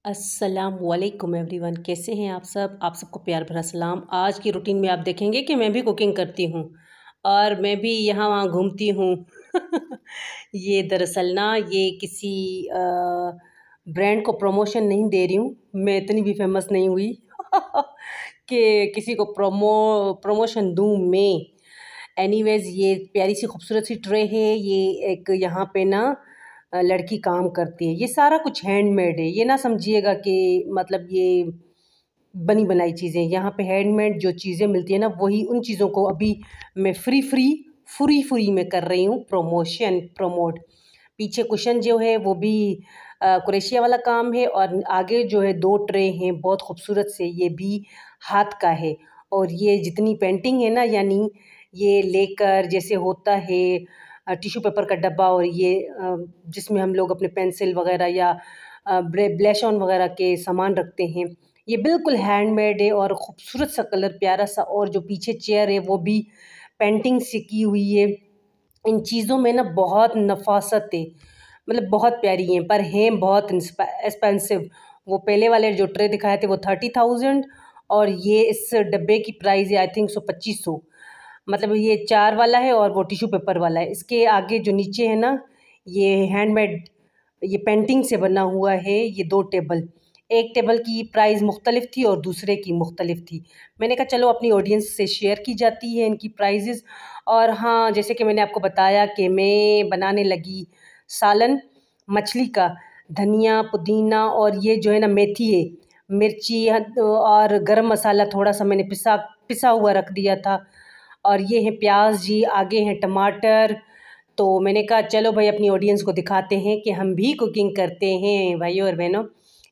अस्सलाम वालेकुम एवरीवन, कैसे हैं आप सब। आप सबको प्यार भरा सलाम। आज की रूटीन में आप देखेंगे कि मैं भी कुकिंग करती हूँ और मैं भी यहाँ वहाँ घूमती हूँ। ये दरअसल ना ये किसी ब्रांड को प्रमोशन नहीं दे रही हूँ, मैं इतनी भी फेमस नहीं हुई कि किसी को प्रमोशन दूँ मैं। एनीवेज ये प्यारी सी खूबसूरत सी ट्रे है। ये एक यहाँ पे ना लड़की काम करती है। ये सारा कुछ हैंडमेड है, ये ना समझिएगा कि मतलब ये बनी बनाई चीज़ें। यहाँ पे हैंडमेड जो चीज़ें मिलती है ना, वही उन चीज़ों को अभी मैं फ्री में कर रही हूँ प्रमोट। पीछे कुशन जो है वो भी क्रोशिया वाला काम है और आगे जो है 2 ट्रे हैं बहुत खूबसूरत से, ये भी हाथ का है। और ये जितनी पेंटिंग है ना, यानी ये लेकर जैसे होता है टिश्यू पेपर का डब्बा, और ये जिसमें हम लोग अपने पेंसिल वगैरह या ब्लश ऑन वगैरह के सामान रखते हैं, ये बिल्कुल हैंडमेड है और ख़ूबसूरत सा कलर प्यारा सा। और जो पीछे चेयर है वो भी पेंटिंग से की हुई है। इन चीज़ों में ना बहुत नफासत है, मतलब बहुत प्यारी हैं, पर हैं बहुत एक्सपेंसिव। वो पहले वाले जो ट्रे दिखाए थे वो 30,000 और ये इस डब्बे की प्राइस है आई थिंक 2500। मतलब ये 4 वाला है और वो टिश्यू पेपर वाला है। इसके आगे जो नीचे है ना, ये हैंडमेड, ये पेंटिंग से बना हुआ है। ये 2 टेबल, एक टेबल की प्राइस मुख्तलिफ थी और दूसरे की मुख्तलिफ थी। मैंने कहा चलो अपनी ऑडियंस से शेयर की जाती है इनकी प्राइजेज़। और हाँ, जैसे कि मैंने आपको बताया कि मैं बनाने लगी सालन मछली का। धनिया, पुदीना और ये जो है ना मेथी है, मिर्ची और गरम मसाला थोड़ा सा मैंने पिसा हुआ रख दिया था। और ये है प्याज जी, आगे हैं टमाटर। तो मैंने कहा चलो भाई अपनी ऑडियंस को दिखाते हैं कि हम भी कुकिंग करते हैं भाइयों और बहनों।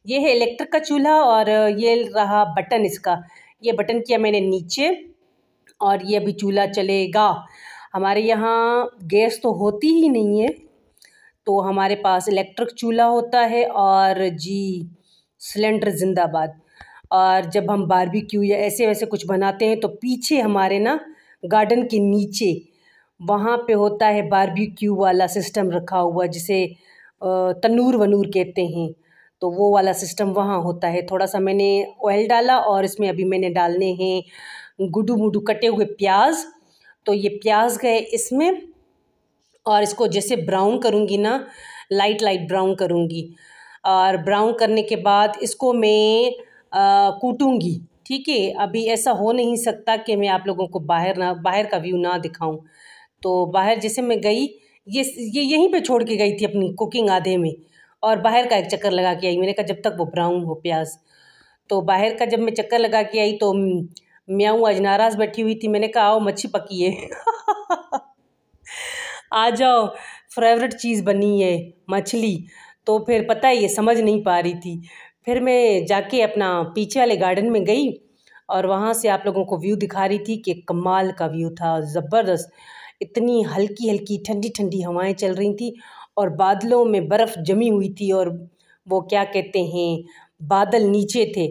ये है इलेक्ट्रिक का चूल्हा और ये रहा बटन इसका। ये बटन किया मैंने नीचे और ये अभी चूल्हा चलेगा। हमारे यहाँ गैस तो होती ही नहीं है, तो हमारे पास इलेक्ट्रिक चूल्हा होता है और जी सिलेंडर जिंदाबाद। और जब हम बारबेक्यू या ऐसे वैसे कुछ बनाते हैं तो पीछे हमारे ना गार्डन के नीचे वहाँ पे होता है बारबेक्यू वाला सिस्टम रखा हुआ, जिसे तनूर वनूर कहते हैं। तो वो वाला सिस्टम वहाँ होता है। थोड़ा सा मैंने ऑयल डाला और इसमें अभी मैंने डालने हैं गुडू मुडू कटे हुए प्याज। तो ये प्याज गए इसमें और इसको जैसे ब्राउन करूँगी ना, लाइट ब्राउन करूँगी। और ब्राउन करने के बाद इसको मैं कूटूँगी। ठीक है, अभी ऐसा हो नहीं सकता कि मैं आप लोगों को बाहर का व्यू ना दिखाऊं। तो बाहर जैसे मैं गई, ये यहीं पे छोड़ के गई थी अपनी कुकिंग आधे में, और बाहर का एक चक्कर लगा के आई। मैंने कहा जब तक वो ब्राउन हो प्याज। तो बाहर का जब मैं चक्कर लगा के आई तो म्याऊं आज नाराज़ बैठी हुई थी। मैंने कहा आओ मच्छी पकी है आ जाओ, फेवरेट चीज़ बनी है मछली। तो फिर पता है ये समझ नहीं पा रही थी। फिर मैं जाके अपना पीछे वाले गार्डन में गई और वहाँ से आप लोगों को व्यू दिखा रही थी कि कमाल का व्यू था, ज़बरदस्त। इतनी हल्की हल्की ठंडी ठंडी हवाएं चल रही थी और बादलों में बर्फ़ जमी हुई थी और वो क्या कहते हैं, बादल नीचे थे।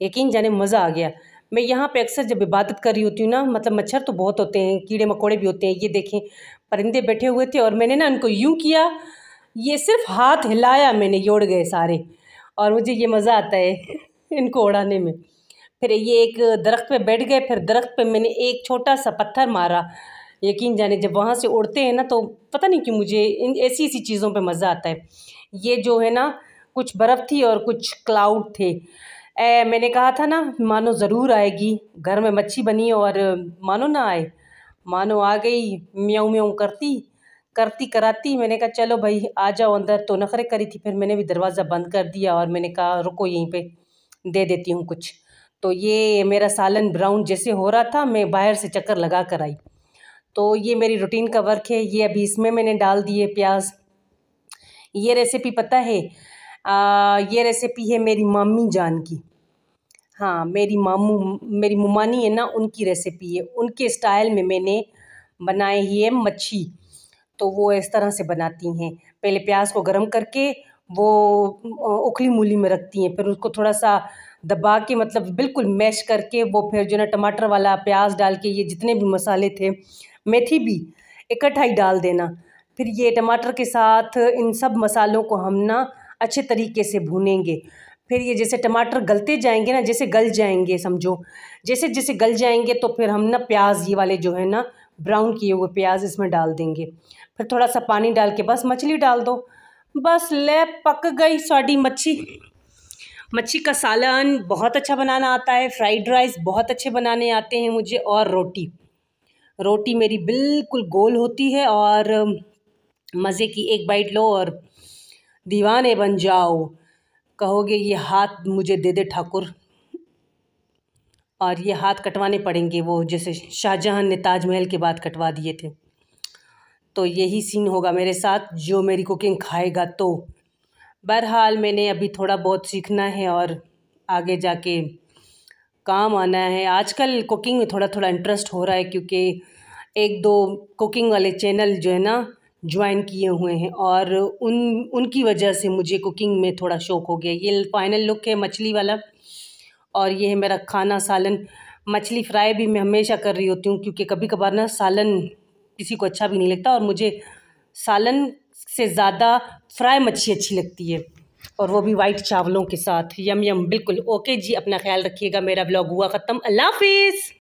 यकीन जाने मज़ा आ गया। मैं यहाँ पे अक्सर जब इबादत कर रही होती हूँ ना, मतलब मच्छर तो बहुत होते हैं, कीड़े मकोड़े भी होते हैं। ये देखें परिंदे बैठे हुए थे और मैंने ना उनको यूँ किया, ये सिर्फ हाथ हिलाया मैंने, ये उड़ गए सारे। और मुझे ये मज़ा आता है इनको उड़ाने में। फिर ये एक दरख्त पे बैठ गए, फिर दरख्त पे मैंने एक छोटा सा पत्थर मारा। यकीन जाने जब वहाँ से उड़ते हैं ना, तो पता नहीं क्यों मुझे इन ऐसी चीज़ों पे मज़ा आता है। ये जो है ना, कुछ बर्फ़ थी और कुछ क्लाउड थे। मैंने कहा था ना मानो ज़रूर आएगी, घर में मच्छी बनी और मानो ना आए। मानो आ गई, म्याऊं म्याऊं करती कराती। मैंने कहा चलो भाई आ जाओ अंदर। तो नखरे करी थी, फिर मैंने भी दरवाज़ा बंद कर दिया और मैंने कहा रुको यहीं पे दे देती हूँ कुछ। तो ये मेरा सालन ब्राउन जैसे हो रहा था, मैं बाहर से चक्कर लगा कर आई। तो ये मेरी रूटीन का वर्क है। ये अभी इसमें मैंने डाल दिए प्याज। ये रेसिपी पता है, ये रेसिपी है मेरी मामी जान की। हाँ, मेरी मुमानी है ना, उनकी रेसिपी है। उनके स्टाइल में मैंने बनाई ही है मच्छी। तो वो इस तरह से बनाती हैं, पहले प्याज को गरम करके वो उखली मूली में रखती हैं, फिर उसको थोड़ा सा दबा के, मतलब बिल्कुल मैश करके, वो फिर जो ना टमाटर वाला प्याज डाल के, ये जितने भी मसाले थे, मेथी भी इकट्ठा ही डाल देना। फिर ये टमाटर के साथ इन सब मसालों को हम ना अच्छे तरीके से भूनेंगे। फिर ये जैसे टमाटर गलते जाएंगे ना, जैसे गल जाएंगे समझो, जैसे जैसे गल जाएंगे तो फिर हम ना प्याज ये वाले जो है ना ब्राउन किए हुए प्याज इसमें डाल देंगे। फिर थोड़ा सा पानी डाल के बस मछली डाल दो, बस ले पक गई साड़ी मच्छी। मच्छी का सालन बहुत अच्छा बनाना आता है, फ्राइड राइस बहुत अच्छे बनाने आते हैं मुझे, और रोटी रोटी मेरी बिल्कुल गोल होती है और मज़े की एक बाइट लो और दीवाने बन जाओ, कहोगे ये हाथ मुझे दे दे ठाकुर। और ये हाथ कटवाने पड़ेंगे, वो जैसे शाहजहां ने ताजमहल के बाद कटवा दिए थे, तो यही सीन होगा मेरे साथ जो मेरी कुकिंग खाएगा। तो बहरहाल मैंने अभी थोड़ा बहुत सीखना है और आगे जाके काम आना है। आजकल कुकिंग में थोड़ा थोड़ा इंटरेस्ट हो रहा है क्योंकि एक दो कुकिंग वाले चैनल जो है ना ज्वाइन किए हुए हैं और उनकी वजह से मुझे कुकिंग में थोड़ा शौक़ हो गया। ये फाइनल लुक है मछली वाला, और ये है मेरा खाना सालन। मछली फ्राई भी मैं हमेशा कर रही होती हूँ क्योंकि कभी कभार ना सालन किसी को अच्छा भी नहीं लगता, और मुझे सालन से ज़्यादा फ्राई मच्छी अच्छी लगती है, और वो भी वाइट चावलों के साथ। यम यम, बिल्कुल ओके जी। अपना ख्याल रखिएगा। मेरा ब्लॉग हुआ ख़त्म। अल्लाह हाफिज़।